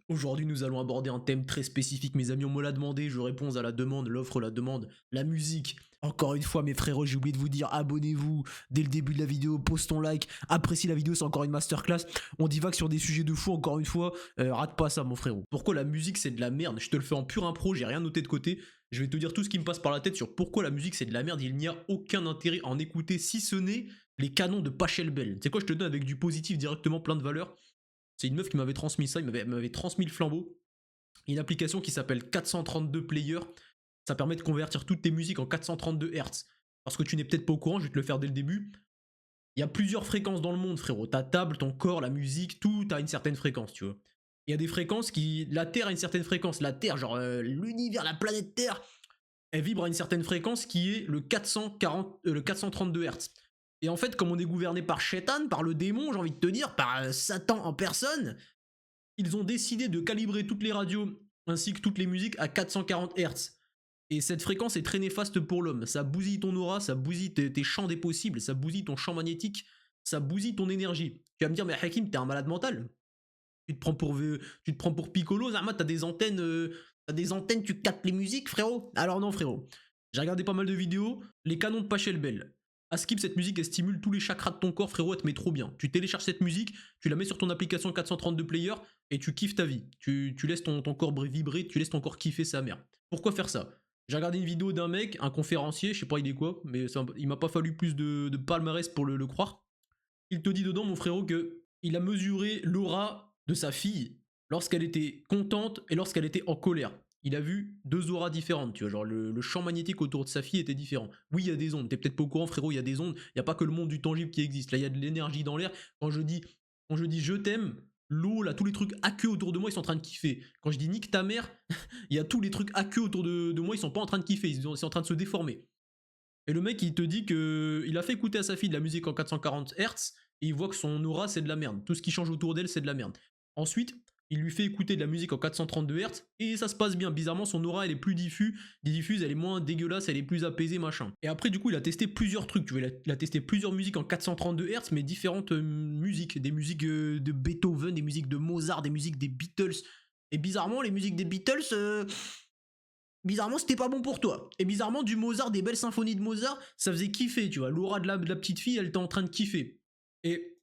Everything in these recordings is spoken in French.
Aujourd'hui, nous allons aborder un thème très spécifique, mes amis, on me l'a demandé, je réponds à la demande, l'offre, la demande, la musique. Encore une fois, mes frérots, j'ai oublié de vous dire, abonnez-vous dès le début de la vidéo, pose ton like, apprécie la vidéo, c'est encore une masterclass. On divague sur des sujets de fou, encore une fois, rate pas ça, mon frérot. Pourquoi la musique, c'est de la merde? Je te le fais en pur impro, j'ai rien noté de côté. Je vais te dire tout ce qui me passe par la tête sur pourquoi la musique, c'est de la merde. Il n'y a aucun intérêt à en écouter, si ce n'est les canons de Pachelbel. Tu sais quoi, je te donne avec du positif directement, plein de valeurs. C'est une meuf qui m'avait transmis ça, m'avait transmis le flambeau. Une application qui s'appelle 432 Player. Ça permet de convertir toutes tes musiques en 432 Hz. Parce que tu n'es peut-être pas au courant, je vais te le faire dès le début. Il y a plusieurs fréquences dans le monde, frérot. Ta table, ton corps, la musique, tout a une certaine fréquence, tu vois. Il y a des fréquences qui. La Terre a une certaine fréquence. La Terre, genre l'univers, la planète Terre, elle vibre à une certaine fréquence qui est le 432 Hz. Et en fait, comme on est gouverné par Shaitan, par le démon, j'ai envie de te dire, par Satan en personne, ils ont décidé de calibrer toutes les radios ainsi que toutes les musiques à 440 Hz. Et cette fréquence est très néfaste pour l'homme. Ça bousille ton aura, ça bousille tes champs des possibles, ça bousille ton champ magnétique, ça bousille ton énergie. Tu vas me dire, mais Hakim, t'es un malade mental. Tu te prends pour Piccolo, Zama, t'as des antennes, tu captes les musiques, frérot. Alors non, frérot. J'ai regardé pas mal de vidéos, les canons de Pachelbel. À skip, cette musique, elle stimule tous les chakras de ton corps, frérot, elle te met trop bien. Tu télécharges cette musique, tu la mets sur ton application 432 Player et tu kiffes ta vie. Tu laisses ton corps vibrer, tu laisses ton corps kiffer sa mère. Pourquoi faire ça? J'ai regardé une vidéo d'un mec, un conférencier, je sais pas il est quoi, mais il m'a pas fallu plus de palmarès pour le croire. Il te dit dedans, mon frérot, que il a mesuré l'aura de sa fille lorsqu'elle était contente et lorsqu'elle était en colère. Il a vu deux auras différentes, tu vois, genre le champ magnétique autour de sa fille était différent. Oui, il y a des ondes, t'es peut-être pas au courant, frérot, il y a des ondes, il n'y a pas que le monde du tangible qui existe, là, il y a de l'énergie dans l'air. Quand je dis je t'aime, l'eau, là, tous les trucs aqueux autour de moi, ils sont en train de kiffer. Quand je dis nique ta mère, il y a tous les trucs aqueux autour de moi, ils sont pas en train de kiffer, ils sont en train de se déformer. Et le mec, il te dit que il a fait écouter à sa fille de la musique en 440 Hz et il voit que son aura, c'est de la merde. Tout ce qui change autour d'elle, c'est de la merde. Ensuite, il lui fait écouter de la musique en 432 Hz et ça se passe bien. Bizarrement, son aura, elle est plus diffuse, elle est moins dégueulasse, elle est plus apaisée, machin. Et après, du coup, il a testé plusieurs trucs. Tu vois, il a testé plusieurs musiques en 432 Hz, mais différentes musiques. Des musiques de Beethoven, des musiques de Mozart, des musiques des Beatles. Et bizarrement, les musiques des Beatles, bizarrement, c'était pas bon pour toi. Et bizarrement, du Mozart, des belles symphonies de Mozart, ça faisait kiffer, tu vois. L'aura de la petite fille, elle était en train de kiffer. Et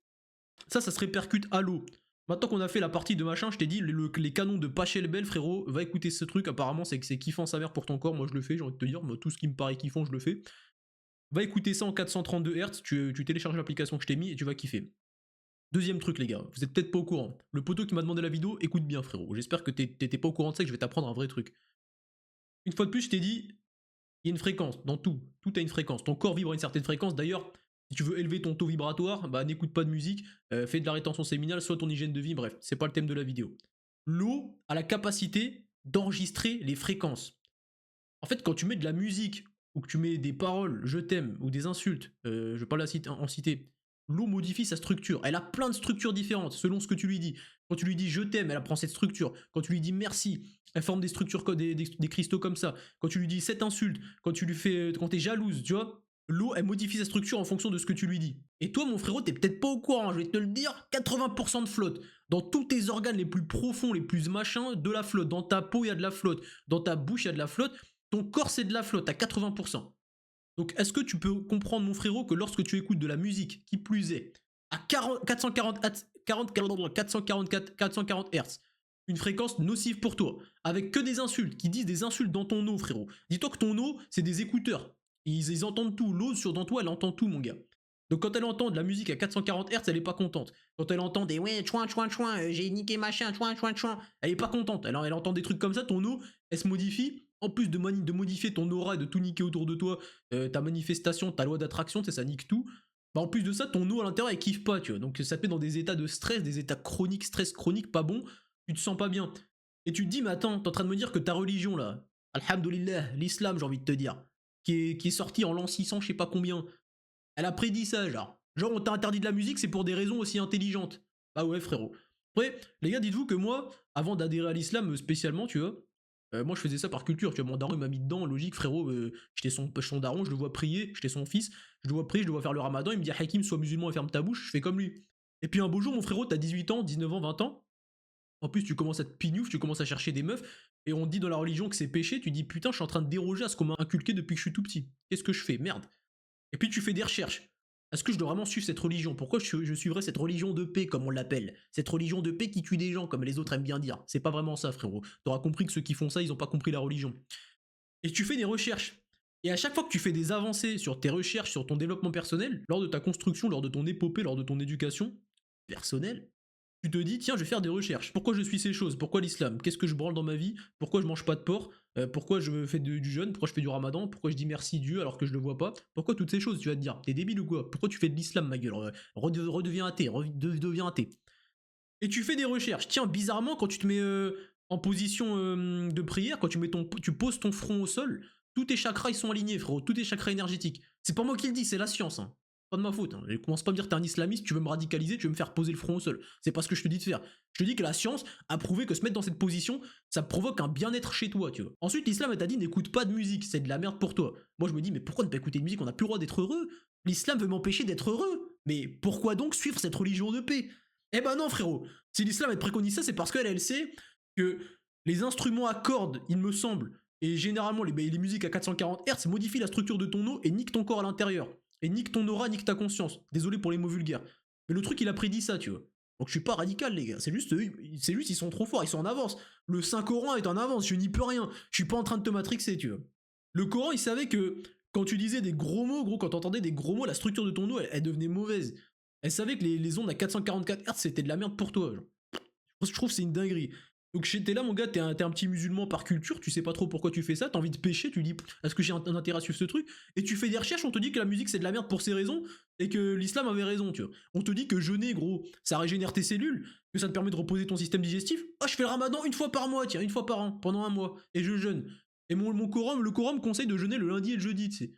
ça se répercute à l'eau. Maintenant qu'on a fait la partie de machin, je t'ai dit, les canons de Pachelbel, frérot, va écouter ce truc. Apparemment, c'est que c'est kiffant sa mère pour ton corps. Moi, je le fais, j'ai envie de te dire. Moi, tout ce qui me paraît kiffant, je le fais. Va écouter ça en 432 Hz. Tu télécharges l'application que je t'ai mis et tu vas kiffer. Deuxième truc, les gars, vous êtes peut-être pas au courant. Le poteau qui m'a demandé la vidéo, écoute bien, frérot. J'espère que t'étais pas au courant de ça et que je vais t'apprendre un vrai truc. Une fois de plus, je t'ai dit, il y a une fréquence dans tout. Tout a une fréquence. Ton corps vibre à une certaine fréquence. D'ailleurs, si tu veux élever ton taux vibratoire, bah n'écoute pas de musique, fais de la rétention séminale, soit ton hygiène de vie, bref, c'est pas le thème de la vidéo. L'eau a la capacité d'enregistrer les fréquences. En fait, quand tu mets de la musique ou que tu mets des paroles, je t'aime, ou des insultes, je vais pas en citer, l'eau modifie sa structure. Elle a plein de structures différentes selon ce que tu lui dis. Quand tu lui dis je t'aime, elle apprend cette structure. Quand tu lui dis merci, elle forme des structures, des cristaux comme ça. Quand tu lui dis cette insulte, quand t'es jalouse, tu vois, l'eau, elle modifie sa structure en fonction de ce que tu lui dis. Et toi, mon frérot, t'es peut-être pas au courant, je vais te le dire, 80% de flotte. Dans tous tes organes les plus profonds, les plus machins, de la flotte. Dans ta peau, il y a de la flotte. Dans ta bouche, il y a de la flotte. Ton corps, c'est de la flotte à 80%. Donc, est-ce que tu peux comprendre, mon frérot, que lorsque tu écoutes de la musique, qui plus est, à 440 Hz, une fréquence nocive pour toi, avec que des insultes, qui disent des insultes dans ton eau, frérot. Dis-toi que ton eau, c'est des écouteurs. Ils entendent tout. L'eau dans toi, elle entend tout, mon gars. Donc quand elle entend de la musique à 440 Hz, elle est pas contente. Quand elle entend des ouais, chouin, chouin, chouin, j'ai niqué machin, chouin, chouin, chouin, elle est pas contente. Elle entend des trucs comme ça, ton eau, elle se modifie. En plus de modifier ton aura et de tout niquer autour de toi, ta manifestation, ta loi d'attraction, ça nique tout. Bah en plus de ça, ton eau à l'intérieur, elle kiffe pas, tu vois. Donc ça te met dans des états de stress, des états chroniques, stress chronique, pas bon. Tu te sens pas bien. Et tu te dis, mais attends, t'es en train de me dire que ta religion, là, alhamdoulilah, l'islam, j'ai envie de te dire, qui est sorti en l'an 600, je sais pas combien, elle a prédit ça, genre. Genre, on t'a interdit de la musique, c'est pour des raisons aussi intelligentes. Bah ouais, frérot. Après, les gars, dites-vous que moi, avant d'adhérer à l'islam spécialement, tu vois, moi je faisais ça par culture, tu vois, mon daron il m'a mis dedans, logique, frérot, j'étais son daron, je le vois prier, j'étais son fils, je le vois prier, je le vois faire le ramadan, il me dit Hakim, sois musulman et ferme ta bouche, je fais comme lui. Et puis un beau jour, mon frérot, t'as 18 ans, 19 ans, 20 ans, En plus, tu commences à te pignouf, tu commences à chercher des meufs, et on te dit dans la religion que c'est péché, tu dis putain, je suis en train de déroger à ce qu'on m'a inculqué depuis que je suis tout petit. Qu'est-ce que je fais? Merde. Et puis tu fais des recherches. Est-ce que je dois vraiment suivre cette religion? Pourquoi je suivrais cette religion de paix, comme on l'appelle? Cette religion de paix qui tue des gens, comme les autres aiment bien dire. C'est pas vraiment ça, frérot. T'auras compris que ceux qui font ça, ils ont pas compris la religion. Et tu fais des recherches. Et à chaque fois que tu fais des avancées sur tes recherches, sur ton développement personnel, lors de ta construction, lors de ton épopée, lors de ton éducation personnelle, tu te dis, tiens, je vais faire des recherches. Pourquoi je suis ces choses? Pourquoi l'islam? Qu'est-ce que je branle dans ma vie? Pourquoi je mange pas de porc? Pourquoi je fais du jeûne? Pourquoi je fais du ramadan? Pourquoi je dis merci Dieu alors que je le vois pas? Pourquoi toutes ces choses? Tu vas te dire, t'es débile ou quoi? Pourquoi tu fais de l'islam, ma gueule? Redeviens athée, redeviens athée. Et tu fais des recherches. Tiens, bizarrement, quand tu te mets en position de prière, quand tu poses ton front au sol, tous tes chakras ils sont alignés, frérot. Tous tes chakras énergétiques. C'est pas moi qui le dis, c'est la science. Hein. Pas de ma faute. Hein. Je commence pas à me dire que t'es un islamiste, tu veux me radicaliser, tu veux me faire poser le front au sol. C'est pas ce que je te dis de faire. Je te dis que la science a prouvé que se mettre dans cette position, ça provoque un bien-être chez toi, tu vois. Ensuite, l'islam t'a dit n'écoute pas de musique, c'est de la merde pour toi. Moi, je me dis, mais pourquoi ne pas écouter de musique? On n'a plus le droit d'être heureux. L'islam veut m'empêcher d'être heureux. Mais pourquoi donc suivre cette religion de paix? Eh ben non, frérot. Si l'islam elle préconise ça, c'est parce qu'elle sait que les instruments à cordes, il me semble, et généralement les musiques à 440 Hz modifient la structure de ton eau et niquent ton corps à l'intérieur. Et niquent ton aura, niquent ta conscience. Désolé pour les mots vulgaires. Mais le truc, il a prédit ça, tu vois. Donc je suis pas radical, les gars. C'est juste, ils sont trop forts, ils sont en avance. Le Saint-Coran est en avance, je n'y peux rien. Je suis pas en train de te matrixer, tu vois. Le Coran, il savait que quand tu disais des gros mots, gros, quand t'entendais des gros mots, la structure de ton eau, elle devenait mauvaise. Elle savait que les ondes à 444 Hz, c'était de la merde pour toi. Genre. Je trouve que c'est une dinguerie. Donc t'es là, mon gars, t'es un petit musulman par culture, tu sais pas trop pourquoi tu fais ça, t'as envie de pêcher, tu dis est-ce que j'ai un intérêt à suivre ce truc? Et tu fais des recherches, on te dit que la musique c'est de la merde pour ces raisons, et que l'islam avait raison, tu vois. On te dit que jeûner, gros, ça régénère tes cellules, que ça te permet de reposer ton système digestif. Ah, je fais le ramadan une fois par mois, tiens, une fois par an, pendant un mois, et je jeûne. Et le Coran me conseille de jeûner le lundi et le jeudi, tu sais.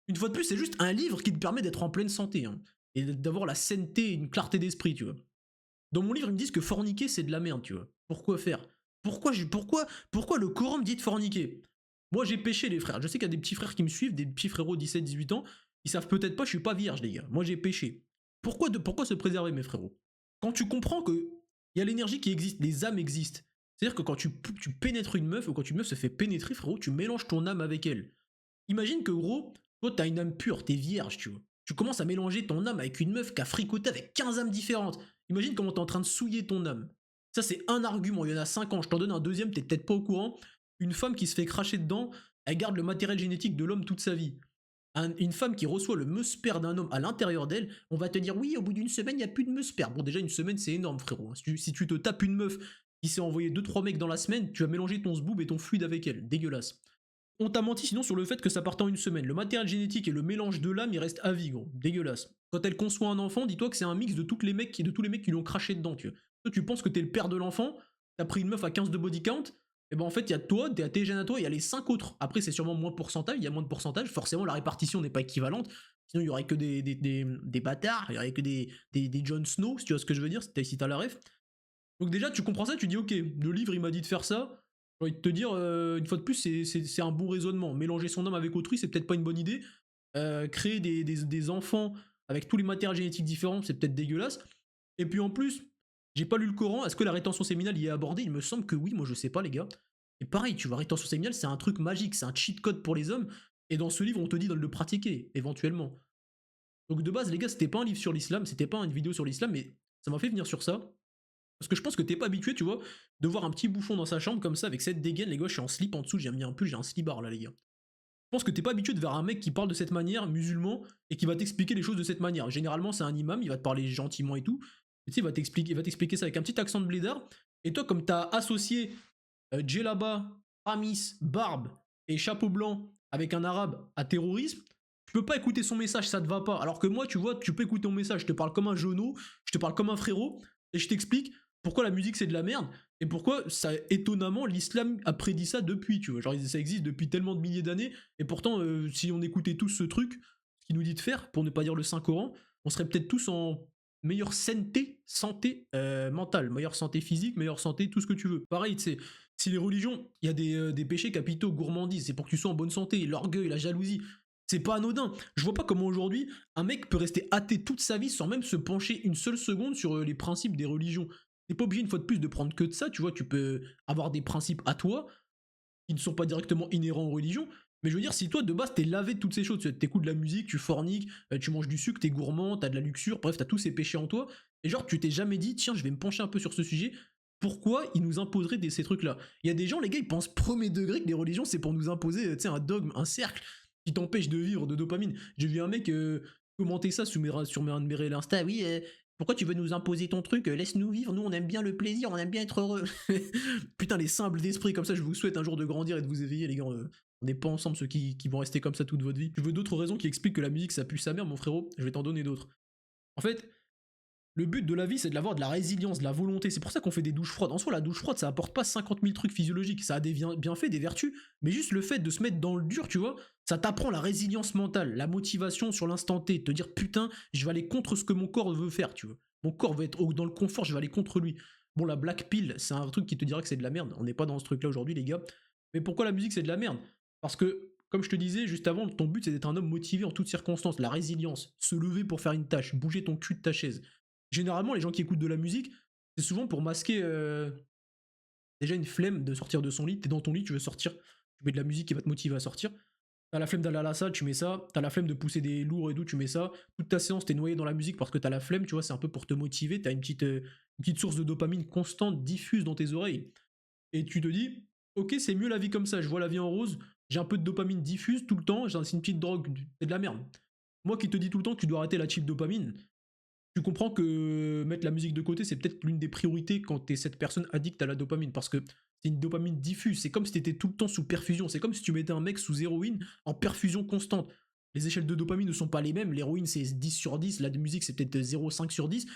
Une fois de plus, c'est juste un livre qui te permet d'être en pleine santé, hein, et d'avoir la sainteté et une clarté d'esprit, tu vois. Dans mon livre, ils me disent que forniquer, c'est de la merde, tu vois. Pourquoi faire? Pourquoi le Coran me dit de forniquer? Moi, j'ai péché, les frères. Je sais qu'il y a des petits frères qui me suivent, des petits frérots 17-18 ans. Ils savent peut-être pas, je suis pas vierge, les gars. Moi, j'ai péché. Pourquoi se préserver, mes frérots? Quand tu comprends que il y a l'énergie qui existe, les âmes existent. C'est-à-dire que quand tu pénètres une meuf, ou quand une meuf se fait pénétrer, frérot, tu mélanges ton âme avec elle. Imagine que, gros, toi, t'as une âme pure, t'es vierge, tu vois. Tu commences à mélanger ton âme avec une meuf qui a fricoté avec 15 âmes différentes. Imagine comment t'es en train de souiller ton âme. Ça, c'est un argument. Il y en a 50. Je t'en donne un deuxième, t'es peut-être pas au courant. Une femme qui se fait cracher dedans, elle garde le matériel génétique de l'homme toute sa vie. Une femme qui reçoit le meusper d'un homme à l'intérieur d'elle, on va te dire oui, au bout d'une semaine, il n'y a plus de meusper. Bon, déjà, une semaine, c'est énorme, frérot. Si tu te tapes une meuf qui s'est envoyé 2-3 mecs dans la semaine, tu vas mélanger ton zboob et ton fluide avec elle. Dégueulasse. On t'a menti sinon sur le fait que ça partait en une semaine. Le matériel génétique et le mélange de l'âme, il reste à vie, gros. Dégueulasse. Quand elle conçoit un enfant, dis-toi que c'est un mix de tous les mecs qui lui ont craché dedans, tu vois. Toi, tu penses que t'es le père de l'enfant, t'as pris une meuf à 15 de body count, et ben en fait, il y a toi, tes gènes à toi, il y a les 5 autres. Après, c'est sûrement moins de pourcentage, il y a moins de pourcentage, forcément, la répartition n'est pas équivalente. Sinon, il y aurait que des bâtards, il y aurait que des Jon Snow, si tu vois ce que je veux dire, si t'as la ref. Donc déjà, tu comprends ça, tu dis ok, le livre, il m'a dit de faire ça, j'ai envie de te dire, une fois de plus, c'est un bon raisonnement. Mélanger son âme avec autrui, c'est peut-être pas une bonne idée. Créer des enfants avec tous les matériels génétiques différents, c'est peut-être dégueulasse. Et puis en plus, j'ai pas lu le Coran. Est-ce que la rétention séminale y est abordée? Il me semble que oui, moi je sais pas, les gars. Et pareil, tu vois, rétention séminale, c'est un truc magique, c'est un cheat code pour les hommes. Et dans ce livre, on te dit de le pratiquer, éventuellement. Donc de base, les gars, c'était pas un livre sur l'islam, c'était pas une vidéo sur l'islam, mais ça m'a fait venir sur ça. Parce que je pense que t'es pas habitué, tu vois, de voir un petit bouffon dans sa chambre comme ça, avec cette dégaine, les gars, je suis en slip en dessous, j'ai mis un pull, j'ai un slibard là, les gars. Je pense que t'es pas habitué de voir un mec qui parle de cette manière, musulman, et qui va t'expliquer les choses de cette manière. Généralement, c'est un imam, il va te parler gentiment et tout, et tu sais, il va t'expliquer ça avec un petit accent de blédard, et toi, comme t'as associé djellaba, amis, barbe et chapeau blanc avec un arabe à terrorisme, tu peux pas écouter son message, ça te va pas. Alors que moi, tu vois, tu peux écouter mon message, je te parle comme un genou, je te parle comme un frérot, et je t'explique pourquoi la musique c'est de la merde, et pourquoi ça, étonnamment, l'islam a prédit ça depuis, tu vois. Genre, ça existe depuis tellement de milliers d'années, et pourtant, si on écoutait tous ce truc, ce qu'il nous dit de faire, pour ne pas dire le Saint-Coran, on serait peut-être tous en meilleure santé mentale, meilleure santé physique, meilleure santé, tout ce que tu veux. Pareil, tu sais, si les religions, il y a des péchés capitaux, gourmandise, c'est pour que tu sois en bonne santé, l'orgueil, la jalousie, c'est pas anodin. Je vois pas comment aujourd'hui un mec peut rester athée toute sa vie sans même se pencher une seule seconde sur les principes des religions. T'es pas obligé une fois de plus de prendre que de ça, tu vois, tu peux avoir des principes à toi, qui ne sont pas directement inhérents aux religions. Mais je veux dire, si toi de base t'es lavé de toutes ces choses, tu écoutes de la musique, tu forniques, tu manges du sucre, t'es gourmand, t'as de la luxure, bref, t'as tous ces péchés en toi, et genre tu t'es jamais dit, tiens, je vais me pencher un peu sur ce sujet, pourquoi ils nous imposeraient ces trucs-là? Il y a des gens, les gars, ils pensent premier degré que les religions c'est pour nous imposer, tu sais, un dogme, un cercle qui t'empêche de vivre de dopamine. J'ai vu un mec commenter ça un de mes réels Insta, oui, pourquoi tu veux nous imposer ton truc? Laisse-nous vivre, nous on aime bien le plaisir, on aime bien être heureux. Putain, les simples d'esprit comme ça, je vous souhaite un jour de grandir et de vous éveiller, les gars. On n'est pas ensemble ceux qui vont rester comme ça toute votre vie. Tu veux d'autres raisons qui expliquent que la musique ça pue sa mère, mon frérot? Je vais t'en donner d'autres. En fait, le but de la vie, c'est d'avoir de la résilience, de la volonté. C'est pour ça qu'on fait des douches froides. En soi, la douche froide, ça apporte pas 50 000 trucs physiologiques. Ça a des bienfaits, des vertus. Mais juste le fait de se mettre dans le dur, tu vois, ça t'apprend la résilience mentale, la motivation sur l'instant T. Te dire, putain, je vais aller contre ce que mon corps veut faire, tu vois. Mon corps veut être dans le confort, je vais aller contre lui. Bon, la black pill, c'est un truc qui te dira que c'est de la merde. On n'est pas dans ce truc-là aujourd'hui, les gars. Mais pourquoi la musique, c'est de la merde? Parce que, comme je te disais juste avant, ton but, c'est d'être un homme motivé en toutes circonstances. La résilience, se lever pour faire une tâche, bouger ton cul de ta chaise. Généralement, les gens qui écoutent de la musique, c'est souvent pour masquer déjà une flemme de sortir de son lit. T'es dans ton lit, tu veux sortir, tu mets de la musique qui va te motiver à sortir. T'as la flemme d'aller à la salle, tu mets ça. T'as la flemme de pousser des lourds et tout, tu mets ça. Toute ta séance, t'es noyé dans la musique parce que t'as la flemme, tu vois, c'est un peu pour te motiver. T'as une petite source de dopamine constante, diffuse dans tes oreilles. Et tu te dis, ok, c'est mieux la vie comme ça, je vois la vie en rose, j'ai un peu de dopamine diffuse tout le temps, c'est une petite drogue, c'est de la merde. Moi qui te dis tout le temps que tu dois arrêter la cheap dopamine, tu comprends que mettre la musique de côté, c'est peut-être l'une des priorités quand t'es cette personne addicte à la dopamine, parce que c'est une dopamine diffuse, c'est comme si t'étais tout le temps sous perfusion, c'est comme si tu mettais un mec sous héroïne en perfusion constante. Les échelles de dopamine ne sont pas les mêmes, l'héroïne c'est 10 sur 10, la musique c'est peut-être 0,5 sur 10,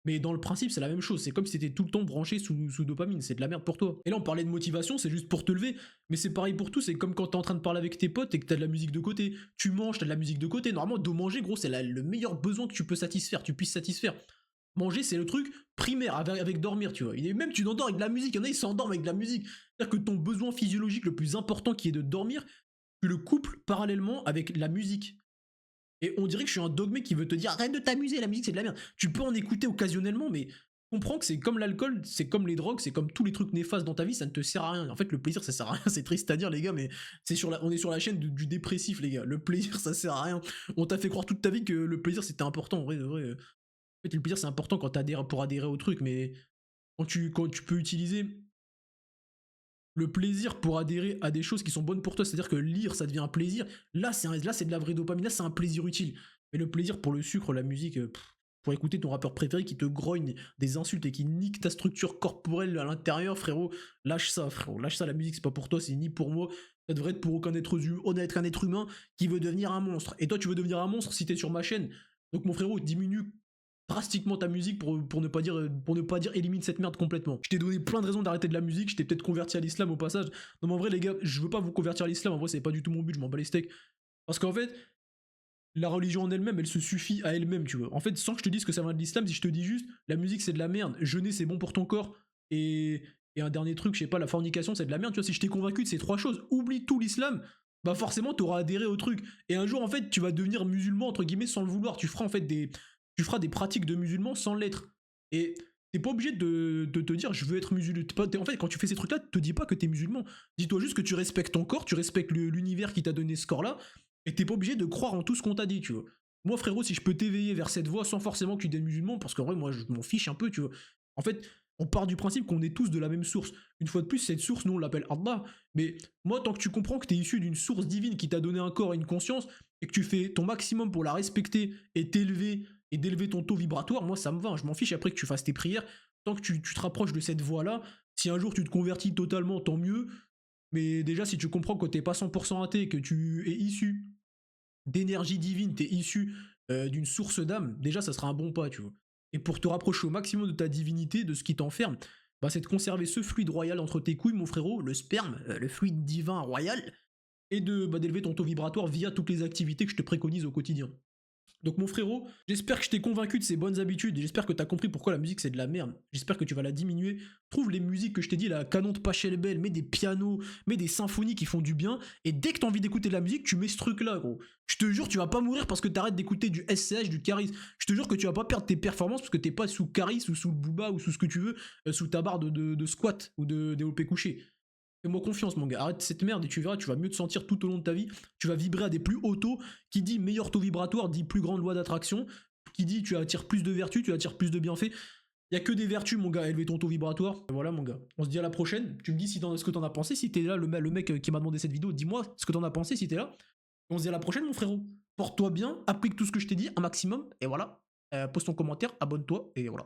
mais dans le principe c'est la même chose, c'est comme si t'étais tout le temps branché sous dopamine, c'est de la merde pour toi. Et là on parlait de motivation, c'est juste pour te lever, mais c'est pareil pour tout, c'est comme quand t'es en train de parler avec tes potes et que t'as de la musique de côté, tu manges, t'as de la musique de côté, normalement de manger gros c'est le meilleur besoin que tu peux satisfaire, tu puisses satisfaire. Manger, c'est le truc primaire avec dormir, tu vois. Même tu t'endors avec de la musique, il y en a, ils s'endorment avec de la musique. C'est-à-dire que ton besoin physiologique le plus important qui est de dormir, tu le couples parallèlement avec la musique. Et on dirait que je suis un dogmé qui veut te dire arrête de t'amuser, la musique c'est de la merde. Tu peux en écouter occasionnellement, mais comprends que c'est comme l'alcool, c'est comme les drogues, c'est comme tous les trucs néfastes dans ta vie, ça ne te sert à rien. En fait, le plaisir ça sert à rien, c'est triste à dire, les gars, mais on est sur la chaîne du dépressif, les gars. Le plaisir ça sert à rien. On t'a fait croire toute ta vie que le plaisir c'était important, en vrai, de vrai. En fait, le plaisir, c'est important quand pour adhérer au truc, mais quand tu peux utiliser le plaisir pour adhérer à des choses qui sont bonnes pour toi, c'est-à-dire que lire, ça devient un plaisir, là c'est de la vraie dopamine, là, c'est un plaisir utile. Mais le plaisir pour le sucre, la musique, pour écouter ton rappeur préféré qui te grogne des insultes et qui nique ta structure corporelle à l'intérieur, frérot, lâche ça, frérot. Lâche ça, la musique, c'est pas pour toi, c'est ni pour moi. Ça devrait être pour aucun être humain qui veut devenir un monstre. Et toi, tu veux devenir un monstre si t'es sur ma chaîne. Donc, mon frérot, diminue drastiquement ta musique pour ne pas dire élimine cette merde complètement. Je t'ai donné plein de raisons d'arrêter de la musique, je t'ai peut-être converti à l'islam au passage. Non mais en vrai les gars, je veux pas vous convertir à l'islam, en vrai c'est pas du tout mon but, je m'en bats les steaks. Parce qu'en fait, la religion en elle-même, elle se suffit à elle-même, tu vois. En fait, sans que je te dise que ça vient de l'islam, si je te dis juste, la musique c'est de la merde, jeûner c'est bon pour ton corps, et un dernier truc, je sais pas, la fornication c'est de la merde, tu vois, si je t'ai convaincu de ces trois choses, oublie tout l'islam, bah forcément t'auras adhéré au truc. Et un jour en fait, tu vas devenir musulman entre guillemets sans le vouloir, tu feras des pratiques de musulmans sans l'être. Et t'es pas obligé de te dire je veux être musulman. En fait, quand tu fais ces trucs-là, te dis pas que t'es musulman. Dis-toi juste que tu respectes ton corps, tu respectes l'univers qui t'a donné ce corps-là, et t'es pas obligé de croire en tout ce qu'on t'a dit, tu vois. Moi, frérot, si je peux t'éveiller vers cette voie sans forcément que tu deviennes musulman, parce qu'en vrai, moi, je m'en fiche un peu, tu vois. En fait, on part du principe qu'on est tous de la même source. Une fois de plus, cette source, nous, on l'appelle Allah. Mais moi, tant que tu comprends que t'es issu d'une source divine qui t'a donné un corps et une conscience, et que tu fais ton maximum pour la respecter et t'élever et d'élever ton taux vibratoire, moi ça me va, je m'en fiche après que tu fasses tes prières, tant que tu te rapproches de cette voie-là, si un jour tu te convertis totalement, tant mieux, mais déjà si tu comprends que t'es pas 100% athée, que tu es issu d'énergie divine, t'es issu d'une source d'âme, déjà ça sera un bon pas, tu vois. Et pour te rapprocher au maximum de ta divinité, de ce qui t'enferme, bah c'est de conserver ce fluide royal entre tes couilles, mon frérot, le sperme, le fluide divin royal, et d'élever ton taux vibratoire via toutes les activités que je te préconise au quotidien. Donc mon frérot, j'espère que je t'ai convaincu de ces bonnes habitudes et j'espère que t'as compris pourquoi la musique c'est de la merde. J'espère que tu vas la diminuer. Trouve les musiques que je t'ai dit, la canon de Pachelbel, mets des pianos, mets des symphonies qui font du bien et dès que t'as envie d'écouter de la musique, tu mets ce truc là gros. Je te jure, tu vas pas mourir parce que t'arrêtes d'écouter du SCH, du Caris. Je te jure que tu vas pas perdre tes performances parce que t'es pas sous Caris ou sous le Booba ou sous ce que tu veux, sous ta barre de squat ou de développé couché. Fais-moi confiance, mon gars. Arrête cette merde et tu verras, tu vas mieux te sentir tout au long de ta vie. Tu vas vibrer à des plus hauts taux. Qui dit meilleur taux vibratoire dit plus grande loi d'attraction. Qui dit tu attires plus de vertus, tu attires plus de bienfaits. Il y a que des vertus, mon gars, à élever ton taux vibratoire. Voilà, mon gars. On se dit à la prochaine. Tu me dis ce que t'en as pensé. Si t'es là, le mec qui m'a demandé cette vidéo, dis-moi ce que t'en as pensé si t'es là. On se dit à la prochaine, mon frérot. Porte-toi bien, applique tout ce que je t'ai dit un maximum. Et voilà. Pose ton commentaire, abonne-toi. Et voilà.